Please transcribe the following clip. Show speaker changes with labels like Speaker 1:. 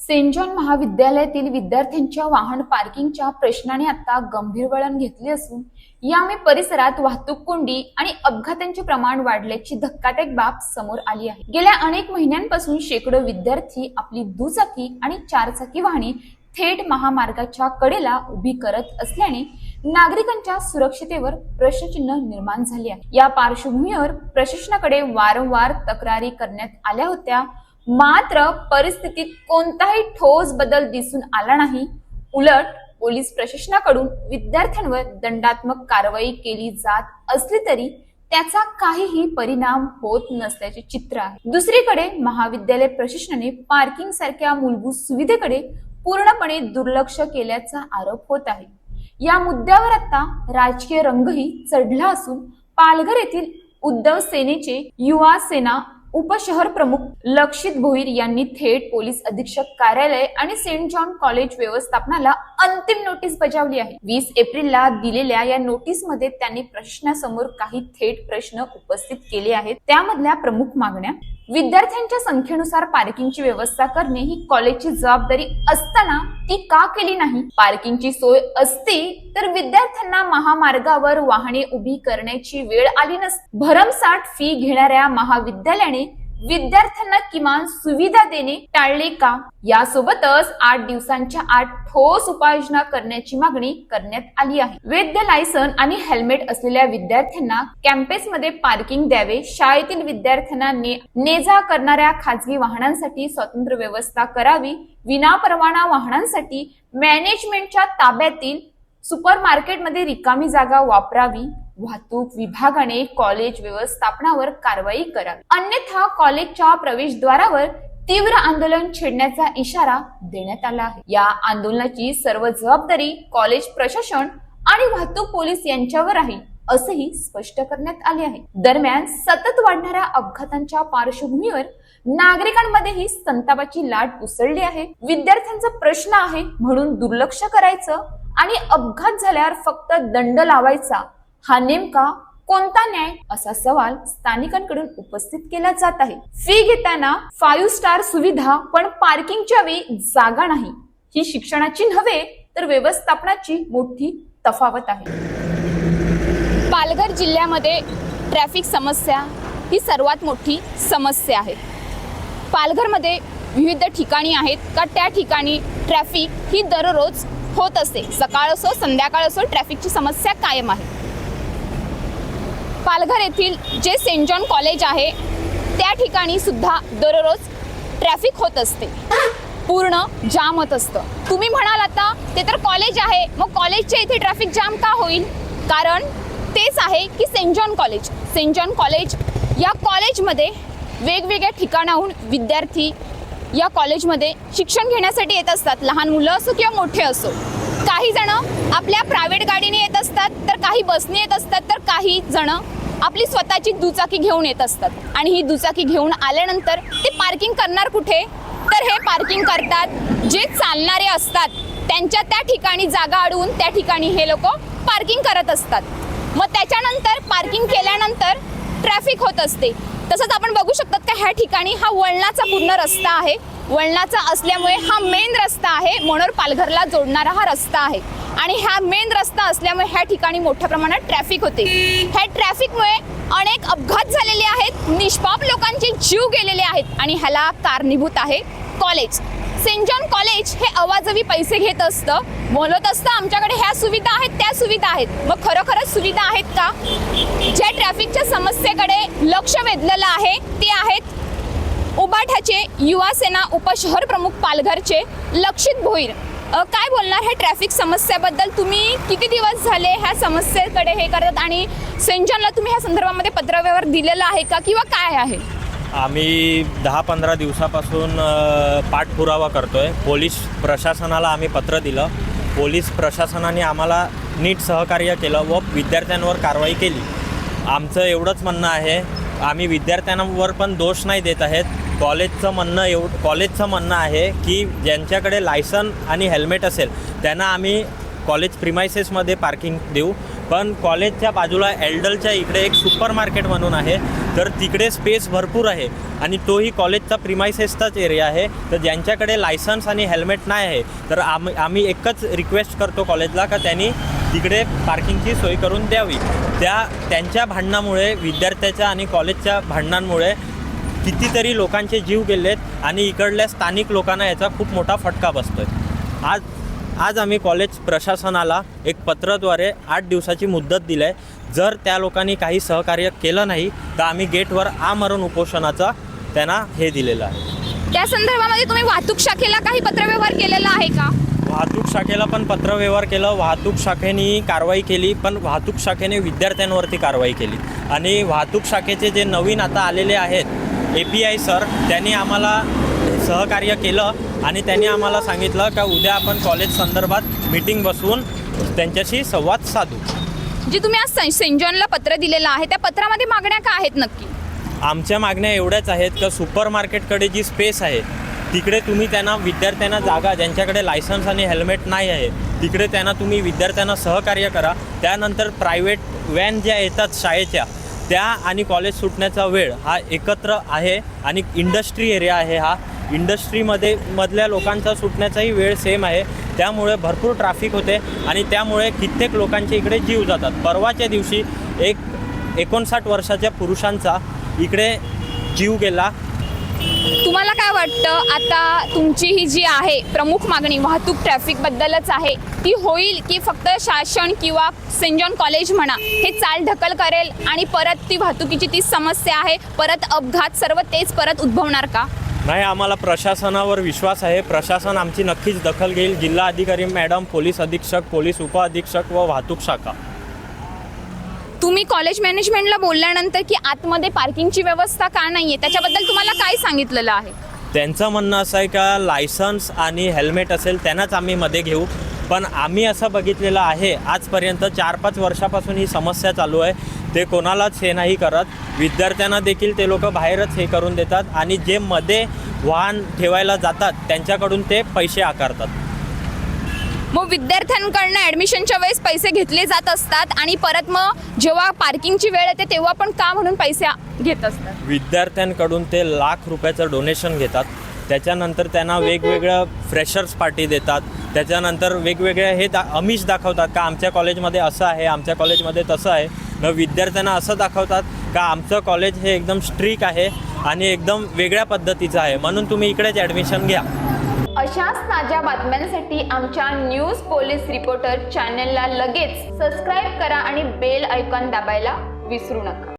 Speaker 1: Saint John महाविद्यालयातील विद्यार्थ्यांच्या वाहन पार्किंगच्या प्रश्नाने आता गंभीर वळण घेतले असून यामुळे परिसरात वाहतूक कोंडी आणि अपघातांचे प्रमाण वाढल्याची धक्कादायक बाब समोर आली आहे। गेल्या अनेक महिन्यांपासून शेकडो विद्यार्थी आपली दुचाकी आणि चारचाकी वाहने थेट महामार्गाच्या कडेला उभी करत असल्याने नागरिकांच्या सुरक्षतेवर प्रश्नचिन्ह निर्माण झाले आहे। या पार्श्वभूमीवर प्रशासनाकडे वारंवार तक्रारी करण्यात आल्या होत्या, मात्र परिस्थितीत कोणताही ठोस बदल दिसून आला नाही। उलट पोलीस प्रशासनाकडून विद्यार्थ्यांवर दंडात्मक कारवाई केली जात असली तरी त्याचा काहीही परिणाम होत नसल्याचे चित्र आहे। दुसरीकडे महाविद्यालय प्रशासनाने पार्किंग सारख्या मूलभूत सुविधेकडे पूर्णपणे दुर्लक्ष केल्याचा आरोप होत आहे। या मुद्द्यावर आता राजकीय रंगही चढला असून पालघर येथील उद्धव सेनेचे युवा सेना उपशहर प्रमुख लक्षित भोईर यांनी थेट पोलीस अधीक्षक कार्यालय आणि सेंट जॉन कॉलेज व्यवस्थापनाला अंतिम नोटीस बजावली आहे। 20 एप्रिलला दिलेल्या या नोटीसमध्ये त्यांनी प्रश्नासमोर काही थेट प्रश्न उपस्थित केले आहेत। त्यामधल्या प्रमुख मागण्या: विद्यार्थ्यांच्या संख्येनुसार पार्किंगची व्यवस्था करणे ही कॉलेजची जबाबदारी असताना ती का केली नाही? पार्किंगची सोय असती तर विद्यार्थ्यांना महामार्गावर वाहने उभी करण्याची वेळ आली नसती। भरमसाठ फी घेणाऱ्या महाविद्यालयाने विद्यार्थ्यांना किमान सुविधा देणे टाळले का? यासोबतच 8 दिवसांच्या आत ठोस उपाययोजना करण्याची मागणी करण्यात आली आहे। वैध लायसन आणि हेल्मेट असलेल्या विद्यार्थ्यांना कॅम्पसमध्ये पार्किंग द्यावे। शाळेतील विद्यार्थ्यांना ने जा करणाऱ्या खासगी वाहनांसाठी स्वतंत्र व्यवस्था करावी। विनापरवाना वाहनांसाठी मॅनेजमेंटच्या ताब्यातील सुपरमार्केटमध्ये रिकामी जागा वापरावी। वाहतूक विभागाने कॉलेज व्यवस्थापनावर कारवाई करावी, अन्यथा कॉलेजच्या प्रवेशद्वारावर तीव्र आंदोलन छेडण्याचा इशारा देण्यात आला आहे। या आंदोलनाची सर्व जबाबदारी कॉलेज प्रशासन आणि वाहतूक पोलीस यांच्यावर आहे असेही स्पष्ट करण्यात आले आहे। दरम्यान सतत वाढणाऱ्या अपघातांच्या पार्श्वभूमीवर नागरिकांमध्येही संतापाची लाट उसळली आहे। विद्यार्थ्यांचा प्रश्न आहे म्हणून दुर्लक्ष करायचं आणि अपघात झाल्यावर फक्त दंड लावायचा, हा नेमका कोणता न्याय, असा सवाल स्थानिकांकडून उपस्थित केला जात आहे। फी घेताना 5 स्टार सुविधा पण पार्किंगच्या वेळी जागा नाही, ही शिक्षणाची नव्हे तर व्यवस्थापनाची मोठी तफावत आहे। पालघर जिल्ह्यामध्ये ट्रॅफिक समस्या ही सर्वात मोठी समस्या आहे। पालघरमध्ये विविध ठिकाणी आहेत का त्या ठिकाणी ट्रॅफिक ही दररोज होत असते, सकाळ असो संध्याकाळ असो ट्रॅफिकची समस्या कायम आहे। पालघर येथील जे सेंट जॉन कॉलेज आहे त्या ठिकाणी सुद्धा दररोज ट्रॅफिक होत असते, पूर्ण जाम होत असतं। तुम्ही म्हणाल आता ते तर कॉलेज आहे, मग कॉलेजच्या इथे ट्रॅफिक जाम का होईल? कारण तेच आहे की सेंट जॉन कॉलेज या कॉलेजमध्ये वेगवेगळ्या ठिकाणाहून विद्यार्थी या कॉलेजमध्ये शिक्षण घेण्यासाठी येत असतात, लहान मुलं असो किंवा मोठे असो। काही जण आपल्या प्रायव्हेट गाडीने येत असतात, तर काही बसने येत असतात, तर काही जण आपली स्वतःची दुचाकी घेऊन येत असतात। आणि ही दुचाकी घेऊन आल्यानंतर ते पार्किंग करणार कुठे? तर हे पार्किंग करतात जे चालणारे असतात त्यांच्या त्या ठिकाणी जागा अडवून त्या ठिकाणी हे लोक पार्किंग करत असतात। मग त्याच्यानंतर पार्किंग केल्यानंतर ट्रॅफिक होत असते। तसंच आपण बघू शकतात का ह्या ठिकाणी हा वळणाचा पूर्ण रस्ता आहे। वळणाचा असल्यामुळे हा मेन रस्ता आहे, मनोर पालघरला जोडणारा हा रस्ता आहे आणि हा मेन रस्ता असल्यामुळे ह्या ठिकाणी मोठ्या प्रमाणात ट्रॅफिक होते। ह्या ट्रॅफिकमुळे अनेक अपघात झालेले आहेत, निष्पाप लोकांचे जीव गेलेले आहेत आणि ह्याला कारणीभूत आहे कॉलेज। सेंट जॉन कॉलेज हे अवाजवी पैसे घेत असतं, बोलत असतं आमच्याकडे ह्या सुविधा आहेत त्या सुविधा आहेत। मग खरोखरच सुविधा आहेत का? ज्या ट्रॅफिकच्या समस्येकडे लक्ष वेधलेलं आहे ते आहेत उबाठाचे युवा सेना उपशहर प्रमुख पालघरचे लक्षित भोईर। काय बोलणार ह्या ट्रॅफिक समस्याबद्दल? तुम्ही किती दिवस झाले ह्या समस्येकडे हे करत आणि सेंट जॉनला तुम्ही ह्या संदर्भामध्ये पत्रव्यवहार दिलेला आहे का किंवा काय आहे?
Speaker 2: आम्ही 10-15 दिवसापासून पाठपुरावा करतोय। पोलीस प्रशासनाला आम्ही पत्र दिलं, पोलीस प्रशासनाने आम्हाला नीट सहकार्य केलं व विद्यार्थ्यांवर कारवाई केली। आमचं एवढंच म्हणणं आहे, आम्ही विद्यार्थ्यांवर पण दोष नाही देत आहेत। कॉलेजचं म्हणणं आहे की ज्यांच्याकडे लायसन आणि हेल्मेट असेल त्यांना आम्ही कॉलेज प्रिमायसेसमध्ये पार्किंग देऊ, पण कॉलेजच्या बाजूला एल्डलच्या इकडे एक सुपर मार्केट म्हणून आहे, तर तिकडे स्पेस भरपूर आहे आणि तोही कॉलेजचा प्रिमायसेसचाच एरिया आहे. तर ज्यांच्याकडे लायसन्स आणि हेल्मेट नाही आहे तर आम्ही एकच रिक्वेस्ट करतो कॉलेजला का त्यांनी तिकडे पार्किंगची सोय करून द्यावी. त्यांच्या भांडणामुळे, विद्यार्थ्याच्या आणि कॉलेजच्या भांडणांमुळे कितीतरी लोकांचे जीव गेलेत आणि इकडल्या स्थानिक लोकांना याचा खूप मोठा फटका बसतो आहे. आज आम्ही कॉलेज प्रशासनाला एक पत्राद्वारे 8 दिवसाची मुदत दिली आहे. जर त्या लोकांनी काही सहकार्य केलं नाही तर आम्ही गेटवर आमरण उपोषणाचा त्यांना हे दिलेलं आहे.
Speaker 1: त्या संदर्भामध्ये तुम्ही वाहतूक शाखेला काही पत्रव्यवहार केलेला आहे का?
Speaker 2: वाहतूक शाखेला पण पत्रव्यवहार केलं. वाहतूक शाखेने कारवाई केली, पण वाहतूक शाखेने विद्यार्थ्यांवरती कारवाई केली. आणि वाहतूक शाखेचे जे नवीन आता आलेले आहेत API सर, त्यांनी आम्हाला सहकार्य केलं आणि त्यांनी आम्हाला सांगितलं का उद्या आपण कॉलेज संदर्भात मीटिंग बसवून त्यांच्याशी संवाद साधू.
Speaker 1: जी तुम्ही आज सेंट जॉनला पत्र दिलेलं आहे त्या पत्रामध्ये मागण्या काय आहेत नक्की?
Speaker 2: आमच्या मागण्या एवढ्याच आहेत का सुपर मार्केटकडे जी स्पेस आहे तिकडे तुम्ही विद्यार्थ्यांना जागा, ज्यांच्याकडे लायसन्स आणि हेल्मेट नाही आहे तिकडे तुम्ही विद्यार्थ्यांना सहकार्य करा. त्यानंतर प्रायव्हेट व्हॅन ज्या येतात शाळेच्या त्या आणि कॉलेज सुटण्याचा वेळ हा एकत्र आहे आणि इंडस्ट्री एरिया आहे. हा मधल्या लोकांचा सुटण्याचाही वेळ सेम आहे. त्यामुळे भरपूर ट्रॅफिक होते आणि त्यामुळे कित्येक लोकांचे इकडे जीव जातात. परवाच्या दिवशी एक 59 वर्षाच्या पुरुषांचा इकडे जीव गेला.
Speaker 1: तुम्हाला काय वाटतं, आता तुमची ही जी आहे प्रमुख मागणी वाहतूक ट्रॅफिकबद्दलच आहे, ती होईल की फक्त शासन किंवा सेंट जॉन कॉलेज म्हणा हे चाल ढकल करेल आणि परत ती वाहतुकीची ती समस्या आहे, परत अपघात सर्व तेच परत उद्भवणार का?
Speaker 2: नाही, आम्हाला प्रशासनावर विश्वास आहे. प्रशासन आमची नक्कीच दखल घेईल. जिल्हा अधिकारी मॅडम, पोलीस अधीक्षक, पोलीस उपअधीक्षक व वाहतूक शाखा.
Speaker 1: तुम्ही कॉलेज मॅनेजमेंटला बोलल्यानंतर की आतमध्ये पार्किंगची व्यवस्था का नाही आहे त्याच्याबद्दल तुम्हाला काय सांगितलेलं आहे?
Speaker 2: त्यांचं म्हणणं असं आहे का लायसन्स आणि हेल्मेट असेल त्यांनाच आम्ही मध्ये घेऊ. पण आम्ही असं बघितलेलं आहे आजपर्यंत 4-5 वर्षापासून ही समस्या चालू आहे. ते कोणालाच हे नाही करत. विद्यार्थ्यांना देखील ते लोक बाहेरच हे करून देतात आणि जे मध्ये वाहन ठेवायला जातात त्यांच्याकडून ते पैसे आकारतात.
Speaker 1: मग विद्यार्थ्यांकडनं ॲडमिशनच्या वेळेस पैसे घेतले जात असतात आणि परत मग जेव्हा पार्किंगची वेळ येते तेव्हा पण का म्हणून पैसे घेत असतात?
Speaker 2: विद्यार्थ्यांकडून ते लाख रुपयाचं डोनेशन घेतात. त्याच्यानंतर त्यांना वेगवेगळं फ्रेशर्स पार्टी देतात. त्याच्यानंतर वेगवेगळे हे आमिष दाखवतात का आमच्या कॉलेजमध्ये असं आहे, आमच्या कॉलेजमध्ये तसं आहे. मग विद्यार्थ्यांना असं दाखवतात का आमचं कॉलेज हे एकदम स्ट्रिक्ट आहे आणि एकदम वेगळ्या पद्धतीचं आहे, म्हणून तुम्ही इकडेच ॲडमिशन घ्या.
Speaker 1: अशाच ताज्या बातम्यांसाठी आमच्या न्यूज पोलीस रिपोर्टर चॅनलला लगेच सबस्क्राईब करा आणि बेल आयकॉन दाबायला विसरू नका.